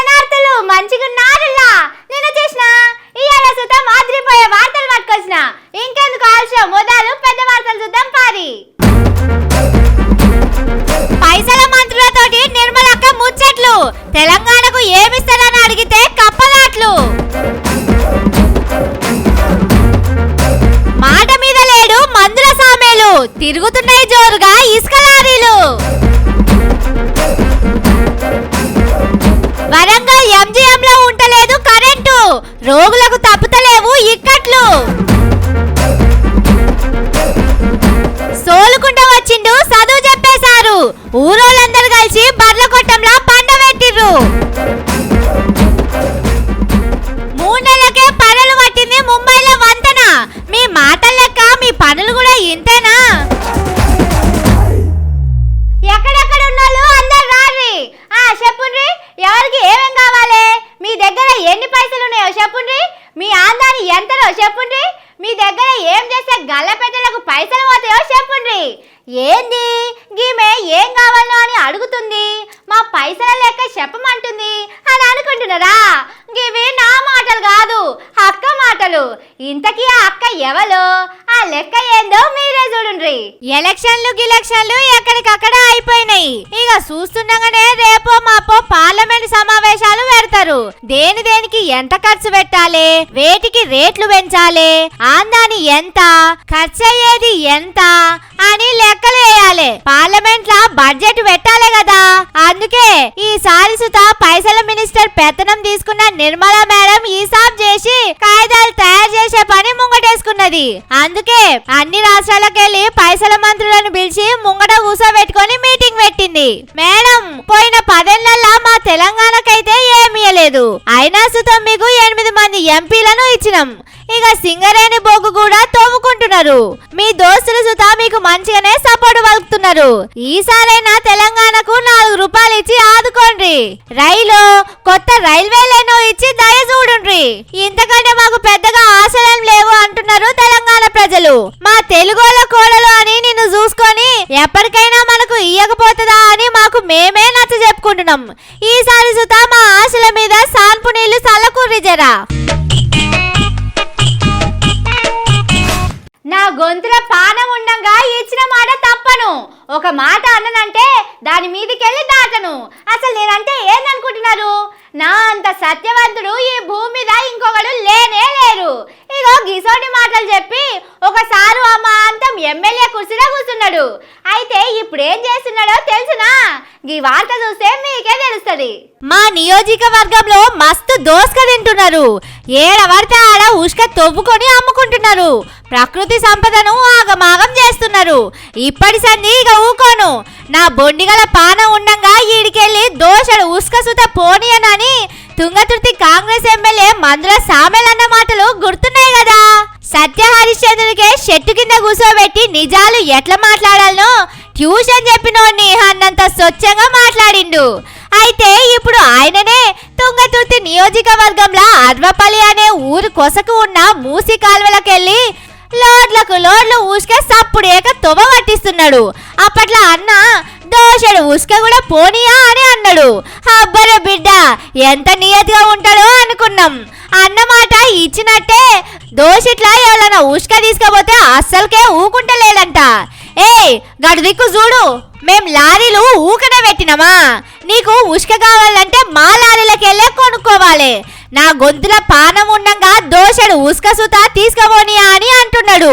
నార్తలు మంచిగున్నారులా. నేను చేసిన ఇయాల సుతం ఆద్రిపోయే వార్తలు పట్టుకొచ్చిన. ఇంకెందుకు ఆలస్యం, మొదలు పెద్ద వార్తలు చూద్దాం పారి. పైసల మంత్రులతోటి నిర్మలక్క ముచ్చట్లు. తెలంగాణకు ఏమిస్తారని అడిగితే కప్పలాట్లు. మాట మీద లేడు మందుల సామేలు. తిరుగుతున్నాయి జోరుగా ఇసుక లారీలు. వరంగల్ ఎంజీఎం లో ఉంటలేదు కరెంటు. రోగులకు తప్పుతలేవు ఇక్కట్లు. సోలుకుంట వచ్చిండు చదువు చెప్పేశారు. ఊరోళ్ళందరూ కలిసి బర్ల కొట్టంలా పండ పెట్టిర్రు. 3 నెలలకే పనులు పట్టింది ముంబైలో వంతెన. మీ మాటల లెక్క మీ పనులు కూడా ఇంతేనా? ఎక్కడెక్కడ ఉన్నోళ్ళు అందరు రారి. చెప్పుండ్రి, ఎవరికి ఏమేం కావాలి, మీ దగ్గర ఎన్ని పైసలు ఉన్నాయో చెప్పుండ్రి, మీ ఆందాన్ని ఎంతలో చెప్పుండ్రి, మీ దగ్గర ఏం చేస్తే గల్లపెట్టెలకు పైసలు పోతాయో చెప్పుండ్రి. ఏంది గీమె ఏం కావాలో అని అడుగుతుంది, మా పైసల లెక్క చెప్పమంటుంది అని అనుకుంటున్నారా? గివి నా మాటలు కాదు, అక్క మాటలు. ఇంతకీ ఆ అక్క ఎవలో, ఆ లెక్క ఏందో మీరే చూడండి. ఎలక్షన్లు ఎక్కడికక్కడ అయిపోయినాయి. ఇక చూస్తుండగానే రేపో మాపో పార్లమెంట్ సమావేశాలు పెడతారు. దేనికి ఎంత ఖర్చు పెట్టాలి, వేటికి రేట్లు పెంచాలి, ఆందాని ఎంత ఖర్చు అయ్యేది ఎంత అని లెక్కలు వేయాలి. పార్లమెంట్ లా బడ్జెట్ పెట్టాలి కదా. అందుకే ఈసారి సుతా పైసల మినిస్టర్ పెత్తనం తీసుకున్న నిర్మలా మేడం ఈసాబ్ చేసి కాయిదాలు తయారు చేసే పని ముంగటేసుకున్నది. అందుకే అన్ని రాష్ట్రాలకెళ్లి పైసల మంత్రులను పిలిచి ముంగట కూసోబెట్టుకొని మీటింగ్ పెట్టింది. మేడం, పోయిన 10 ఏళ్లలో మా తెలంగాణకైతే ఏమీయలేదు. అయినా సుతం మీకు 8 మంది ఎంపీలను ఇచ్చినాం. ఇక సింగరేణి బొగ్గు కూడా తవ్వుకుంటున్నారు. మీ దోస్తులు సుతా మీకు మంచిగానే సపోర్ట్ పలుకుతున్నారు. ఈసారైనా తెలంగాణకు 4 రూపాయలు ఇచ్చి ఆదుకోండి. రైలు కొత్త రైల్వే లైన్ ఇచ్చి దయ చూడండి. ఇంతకంటే మాకు పెద్దగా ఆశలేం లేవు అంటున్నారు తెలంగాణ ప్రజలు. మా తెలుగోళ్ళ కోడలు అని నిన్ను చూసుకొని ఎప్పటికైనా మనకు ఇయ్యకపోతుందా అని మాకు మేమే నచ్చ చెప్పుకుంటున్నాం. ఈసారి సుతా మా ఆశల మీద సాన్పు నీళ్లు చల్లకూర్రి జరా. నా గొంతుల పానం ఉండంగా ఇచ్చిన మాట తప్పను. ఒక మాట అన్ననంటే దాని మీదికెళ్ళి దాటను. అసలు నేనంటే ఏందనుకుంటున్నారు? నా అంత సత్యవంతుడు ఈ భూమి మీద ఇంకొకడు లేనే లేరు. ఇగో గిసోటి మాటలు చెప్పి ఒకసారి మా అంతం ఎమ్మెల్యే కుర్చీలో కూర్చున్నాడు. అయితే ఇప్పుడు ఏం చేస్తున్నాడో తెలుసునా? ఈ వార్త చూస్తే మీకే తెలుస్తుంది. మా నియోజకవర్గంలో మస్తు దోసక తింటున్నారు. ఏడవడితే ఆడ ఉష్క తవ్వుకొని అమ్ముకుంటున్నారు. ప్రకృతి సంపదను ఆగమాగం చేస్తున్నారు. ఇప్పటి సంది ఇక ఊకోను. నా బొండిగల పానం ఉండంగా ఈడికెళ్ళి దోషడు ఉస్క సుత పోనీయనని తుంగతుర్తి కాంగ్రెస్ ఎమ్మెల్యే మందుల సామెల్ అన్న మాటలు గుర్తున్నాయి కదా. సత్య హరిశ్చంద్రునికే చెట్టు కింద కూర్చోబెట్టి నిజాలు ఎట్లా మాట్లాడాలనో ట్యూషన్ చెప్పినోడిని అన్నంత స్వచ్ఛంగా మాట్లాడిండు. అయితే ఇప్పుడు ఆయననే తుంగతుర్తి నియోజకవర్గంలో అర్వపల్లి అనే ఊరు కొసకు ఉన్న మూసి కాల్వలకెళ్ళి లోడ్లకు లోడ్లు ఉసుక సప్పుడేక తొవ పట్టిస్తున్నాడు. అప్పట్లో అన్న దోషడు ఉసుక కూడా పోనీయా అని అన్నాడు. అబ్బరే బిడ్డ, ఎంత నియతిగా ఉంటాడో అనుకున్నాం. అన్నమాట ఇచ్చినట్టే దోషిట్లా ఎవరైనా ఉసుక తీసుకపోతే అస్సలకే ఊకుంటలేడంట. ఏయ్ గడు దిక్కు చూడు, మేం లారీలు ఊకన పెట్టినమా? నీకు ఉసుక కావాలంటే మా లారీలకెళ్ళే కొనుక్కోవాలి. నా గొంతుల పానం ఉండంగా దోషడు ఉసుక సుత తీసుకపోనియా అని అంటున్నాడు.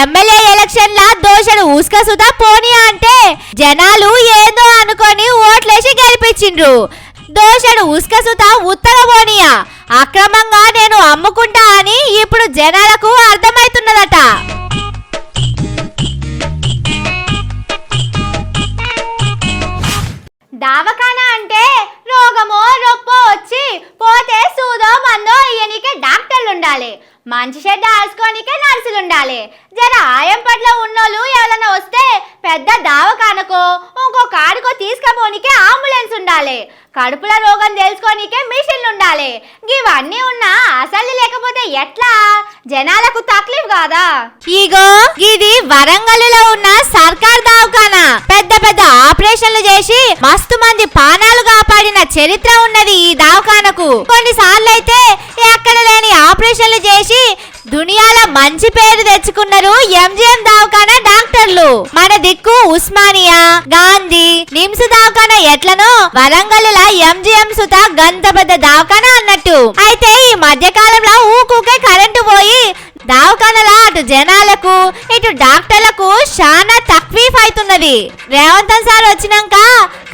ఎమ్మెల్యే ఎలక్షన్ లా దోషడు ఉసుక సుత పోనియా అంటే జనాలు ఏదో అనుకొని ఓట్లేసి గెలిపించిండ్రు. దోషడు ఉసుక సుత ఉత్తగ పోనియా అక్రమంగా నేను అమ్ముకుంటా అని ఇప్పుడు జనాలకు అర్థమైతున్నదట. దావఖానా అంటే రోగమో రొప్పో వచ్చి పోతే సూదో మందో ఇయనికే డాక్టర్లు ఉండాలి. మంచి చెడ్డ ఆల్చుకోనికే నర్సులు ఉండాలి. జర ఆయం పట్ల ఉన్నోళ్ళు ఎవరైనా వస్తే పెద్ద దావఖానకో ఇంకో కాడికో తీసుకపోనికే అంబులెన్స్ ఉండాలి. కడుపుల రోగం తెలుసుకోనికే మిషన్లు ఉండాలి. ఇవన్నీ ఉన్నా అసలు లేకపోతే ఎట్లా? జనాలకు తక్లీఫ్ కాదా? ఇగో ఇది వరంగల్లో ఉన్న సర్కార్ దవాఖానా. పెద్ద పెద్ద ఆపరేషన్లు చేసి మస్తు మంది ప్రాణాలు కాపాడిన అన్న చరిత్ర ఉన్నది ఈ దవాఖానకు. కొన్నిసార్లు అయితే ఎక్కడ లేని ఆపరేషన్లు చేసి దునియాలో మంచి పేరు తెచ్చుకున్నారు ఎంజిఎం దవాఖానా డాక్టర్లు. మన దిక్కు ఉస్మానియా, గాంధీ, నిమ్స్ దవాఖానా ఎట్లనో వరంగల్ ఎంజిఎం సుత గంత పెద్ద దవాఖానా అన్నట్టు. అయితే ఈ మధ్య కాలంలో ఊకూకే కరెంటు పోయి దవాఖానలా అటు జనాలకు ఇటు డాక్టర్లకు చాలా తక్లీఫ్ అవుతున్నది. రేవంత్ సార్ వచ్చినాక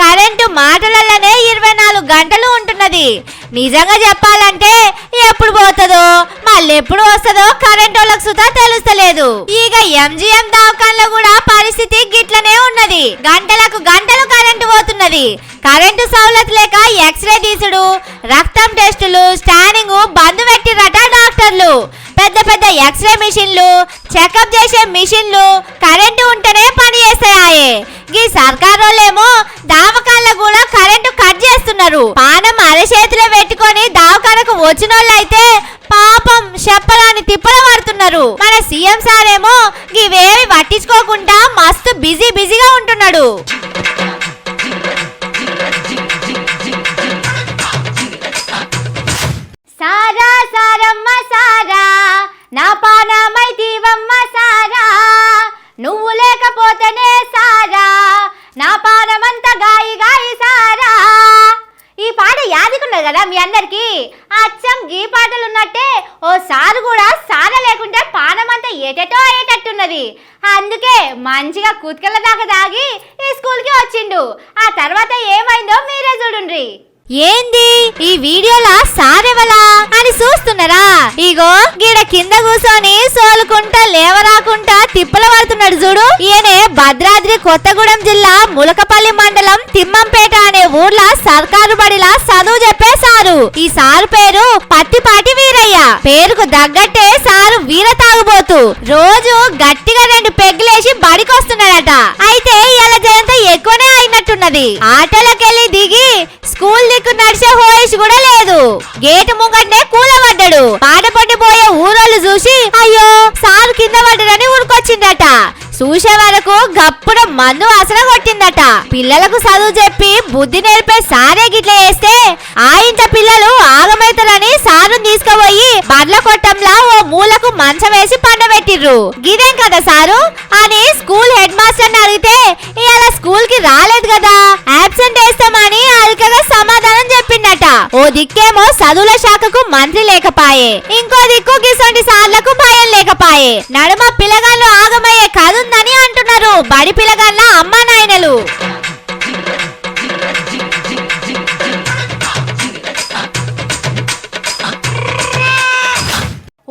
కరెంటు మాటలలోనే 24 గంటలు ఉంటున్నది. నిజంగా చెప్పాలంటే ఎప్పుడు పోతుందో మళ్ళీ ఎప్పుడు వస్తుందో కరెంట్ వాళ్ళకు సుతా తెలుస్తలేదు. ఇక ఎంజిఎం దవాఖానలో కూడా పరిస్థితి గిట్లనే ఉన్నది. గంటలకు గంటలు కరెంటు పోతున్నది. కరెంటు సౌలత్ లేక ఎక్స్రే తీసుడు, రక్తం టెస్టులు, స్కానింగ్ బంద్ పెట్టిరట డాక్టర్లు. పెద్ద పెద్ద ఎక్స్రే మిషన్లు, చెకప్ చేసే మిషన్లు కరెంటు ఉంటేనే పని చేస్తాయే. ఈ సర్కారోళ్ళేమో దవాఖానలో కూడా కరెంటు కట్ చేస్తున్నారు. పానం అరచేతిలో పెట్టుకొని దవాఖానకు వచ్చిన వాళ్ళైతే పాపం చెప్పరాని తిప్పల పడుతున్నారు. మన సీఎం సార్ ఏమో ఇవేవి పట్టించుకోకుండా మస్తు బిజీగా ఉంటున్నాడు. సారా సారమ్మ సారా నా పానమైతివమ్మ సారా, నువ్వు లేకపోతేనే సారా నా పానమంతా గాయి సారా. ఈ పాట యాదికున్నది కదా మీ అందరికి. అచ్చం గీ పాటలు ఉన్నట్టే ఓ సారు కూడా సారా లేకుంటే పానమంతా ఏటేటో అయ్యేటట్టున్నది. అందుకే మంచిగా కూతుకల దాకా దాగి ఈ స్కూల్కి వచ్చిండు. ఆ తర్వాత ఏమైందో మీరే చూడుండ్రి. ఏంది ఈ వీడియోలా సారెవలా అని చూస్తున్నారా? ఇగో గీడ కింద కూర్చొని సోలుకుంటా లేవరాకుంటా తిప్పల పడుతున్నాడు చూడు. ఈయనే భద్రాద్రి కొత్తగూడెం జిల్లా ములకపల్లి మండలం తిమ్మంపేట అనే ఊర్లో సర్కారు బడిలా చదువు చెప్పే సారు. ఈ సారు పేరు పత్తిపాటి వీరయ్య. పేరుకు తగ్గట్టే సారు వీర తాగుబోతు. రోజు గట్టిగా 2 పెగ్గులేసి బడికొస్తున్నాడట. అయితే ఇలా జయంతో ఎక్కువనే అయినట్టున్నది. ఆటోలకెళ్ళి దిగి స్కూల్ దిక్కు నడిచే హోయిష్ కూడా లేదు. గేటు ముంగట్నే కూలబడ్డాడు. పాట పట్టిపోయే ఊరోళ్ళు చూసి అయ్యో సారు కింద పడ్డాడని ఊరుకొచ్చిందట. చూసే వరకు గప్పుడు మందు వాసన కొట్టిందట. పిల్లలకు చదువు చెప్పి బుద్ధి నేర్పే సారే గిట్ల చేస్తే ఆ ఇంట పిల్లలు ఆగమైతారని సారు తీసుకుపోయి బర్ల కొట్టంలా ఓ మూలకు మంచం వేసి పండబెట్టిర్రు. గిదేం కదా సారు అని స్కూల్ హెడ్ మాస్టర్ అడిగితే ఇవాళ స్కూల్ కి రాలేదు కదా, ఆబ్సెంట్ వేస్తామని అల్కగా సమాధానం చెప్పిండట. ఓ దిక్కేమో చదువుల శాఖకు మంత్రి లేకపాయే, ఇంకో దిక్కు గిసొంటి సార్లకు భయం లేకపాయే. నడుమ పిల్లగాళ్ళు ఆగమయ్యే కాదుందని అంటున్నారు బడి పిల్లగాళ్ళ అమ్మా నాయనలు.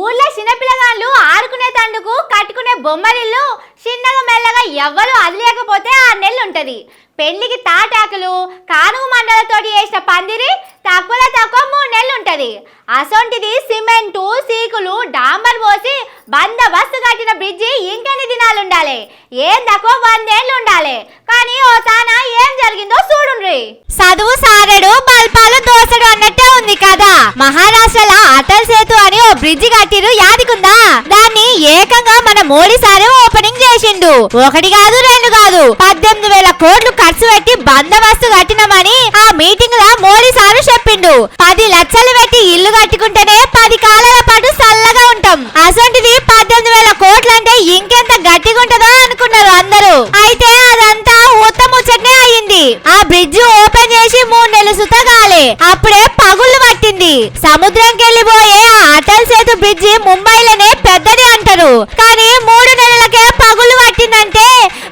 ఊర్లో చిన్నపిల్లగాళ్ళు ఆడుకునే తండుకు కట్టుకునే బొమ్మరిల్లు చిన్నగా మెల్లగా ఎవ్వరు అదిలేకపోతే 6 నెలలు ఉంటది. పెళ్లికి తాటాకులు కానుగు మండలతోటి వేసిన పందిరి తక్కువలో తక్కువ 3 నెలలు ఉంటది. అసొంటిది సిమెంటు సీకులు డాంబర్ పోసి బందోబస్తు కట్టిన బ్రిడ్జి ఇంకెన్ని దినాలు ఉండాలి? ఏం తక్కువ 100 ఏళ్ళు ఉండాలి. కానీ ఓ తాన ఏం జరిగిందో చూడుండ్రి. చదువు సారడు బల్పాలు దోసడు అన్నట్టే ఉంది కదా. మహారాష్ట్రలో అటల్ సేతు అని ఓ బ్రిడ్జి కట్టిరు యాదికుందా? దాన్ని ఏకంగా మన మోడీ సారే ఓపెనింగ్ చేసిండు. 1 కాదు 2 కాదు 18,000 కోట్లు ఖర్చు పెట్టి బందోబస్తు కట్టినామని ఆ మీటింగ్ లో మోడీ సారు చెప్పిండు. 10 లక్షలు పెట్టి ఇల్లు కట్టుకుంటేనే 10 కాలాల పాటు చల్లగా ఉంటాం. అసొంటిది 18,000 కోట్లంటే ఇంకెంత గట్టిగా ఉంటుందో అనుకున్నారు అందరూ. అయితే అదంతా ఉత్తముచ్చటనే అయ్యింది. ఆ బ్రిడ్జ్ ఓపెన్ చేసి 3 నెలలు సుతగాలే అప్పుడే పగుళ్ళు పట్టింది. సముద్రంకి వెళ్ళిపోయే ఆ అటల్ సేతు బ్రిడ్జి ముంబైలోనే పెద్దది అంటారు. కానీ 3 నెలలకే పగుళ్ళు పట్టిందంటే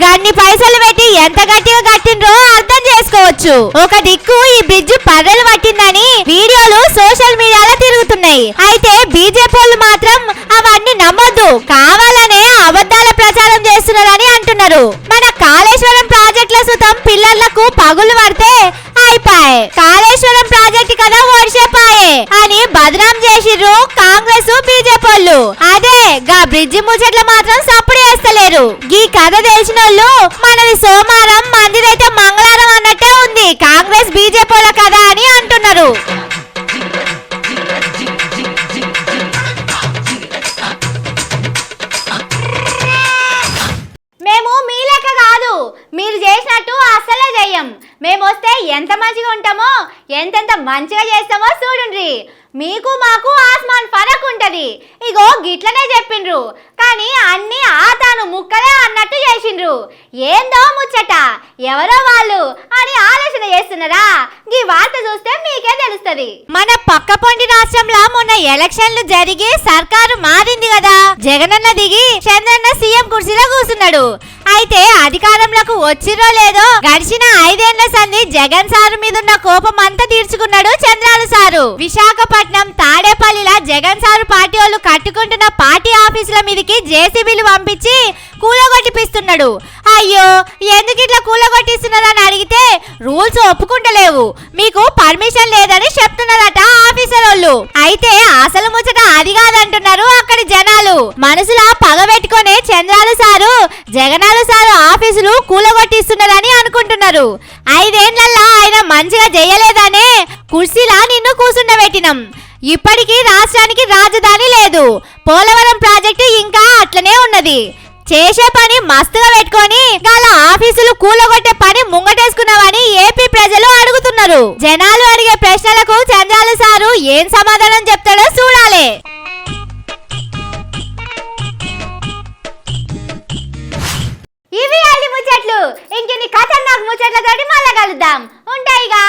గన్ని పైసలు పెట్టి ఎంత గట్టిగా కట్టిండ్రో అర్థం చేసుకోవచ్చు. ఒక దిక్కు ఈ బ్రిడ్జ్ పర్రెలు పట్టిందని వీడియోలు సోషల్ మీడియాలో తిరుగుతున్నాయి. అయితే బీజేపీ వాళ్ళు మాత్రం అవన్నీ నమ్మొద్దు, కావాలనే అబద్ధాల ప్రచారం చేస్తున్నారని అంటున్నారు. మన కాళేశ్వరం ప్రాజెక్టుల సుతం పిల్లర్లకు పగులు పడితే అయిపాయే, కాళేశ్వరం ప్రాజెక్ట్ కదా వర్షపాయే అని బదనాం చేసిర్రు కాంగ్రెస్ బీజేపీ వాళ్ళు. అదే గా బ్రిడ్జి ముచ్చట్లు మాత్రం సప్పుడు చేస్తలేరు. ఈ కథ తెలిసినోళ్ళు మనది సోమవారం మందిరైతే మంగళవారం అన్నట్టే ఉంది కాంగ్రెస్ బీజేపీ వాళ్ళ కథ అని అంటున్నారు. మేము మీ లెక్క కాదు, మీరు చేసినట్టు అసలే చెయ్యం. మేము వస్తే ఎంత మంచిగా ఉంటామో ఎంతెంత మంచిగా చేస్తామో చూడుండ్రి. మీకు మాకు ఆస్మాన్ ఫరక్ ఉంటది. ఇగో గిట్లనే చెప్పిండ్రు, కానీ అన్ని తాను ముక్కలే అన్నట్టు చేసిండ్రు. ఏందో ముచ్చట, ఎవరో వాళ్ళు అని ఆలోచన చేస్తున్నారా? ఈ వార్త చూస్తే మీకే తెలుస్తది. మన పక్కపొంటి రాష్ట్రంలో మొన్న ఎలక్షన్లు జరిగి సర్కారు మారింది కదా. జగనన్న దిగి చంద్రన్న సీఎం కుర్చీలో కూర్చున్నాడు. అయితే అధికారంలోకి వచ్చిరో లేదో గడిచిన 5 ఏళ్ల సంది జగన్ సారు మీద ఉన్న కోపం అంతా తీర్చుకున్నాడు చంద్రాలు సారు. విశాఖపట్నం తాడేపల్లిలో జగన్ సారు పార్టీ వాళ్ళు కట్టుకుంటున్న పార్టీ ఆఫీసుల మీదకి జేసీబీలు పంపించి కూలగొట్టిపిస్తున్నాడు. అయ్యో ఎందుకు ఇట్లా కూలగొట్టిస్తున్నారని అడిగితే రూల్స్ ఒప్పుకుంటలేవు, మీకు పర్మిషన్ లేదని చెప్తున్నారట ఆఫీసర్ వాళ్ళు. అయితే అసలు ముచ్చట అది కాదంటున్నారు అక్కడి జనాలు. మనసులో పగబెట్టుకునే చంద్రాలు సారు జగనాలు సారు ఆఫీసులు కూలగొట్టిస్తున్నారని అనుకుంటున్నారు. 5 ఏళ్లలో ఆయన మంచిగా చేయలేదనే కుర్చీలా నిన్ను కూర్చుండబెట్టినాం. ఇప్పటికీ రాష్ట్రానికి రాజధాని లేదు, పోలవరం ప్రాజెక్టు ఇంకా అట్లనే ఉన్నది. చేసే పని మస్తుగా పెట్టుకొని గాల ఆఫీసులు కూలగొట్టే పని ముంగటేసుకున్నావని ఏపీ ప్రజలు అడుగుతున్నారు. జనాలు అడిగే ప్రశ్నలకు చంద్రాలు సారు ఏం సమాధానం చెప్తాడో చూడాలి. ఇవి అల్లి ముచ్చట్లు. ఇంకెన్ని ఖతర్నాక్ ముచ్చట్లతోటి మళ్ళా కలుద్దాం. ఉంటాయిగా.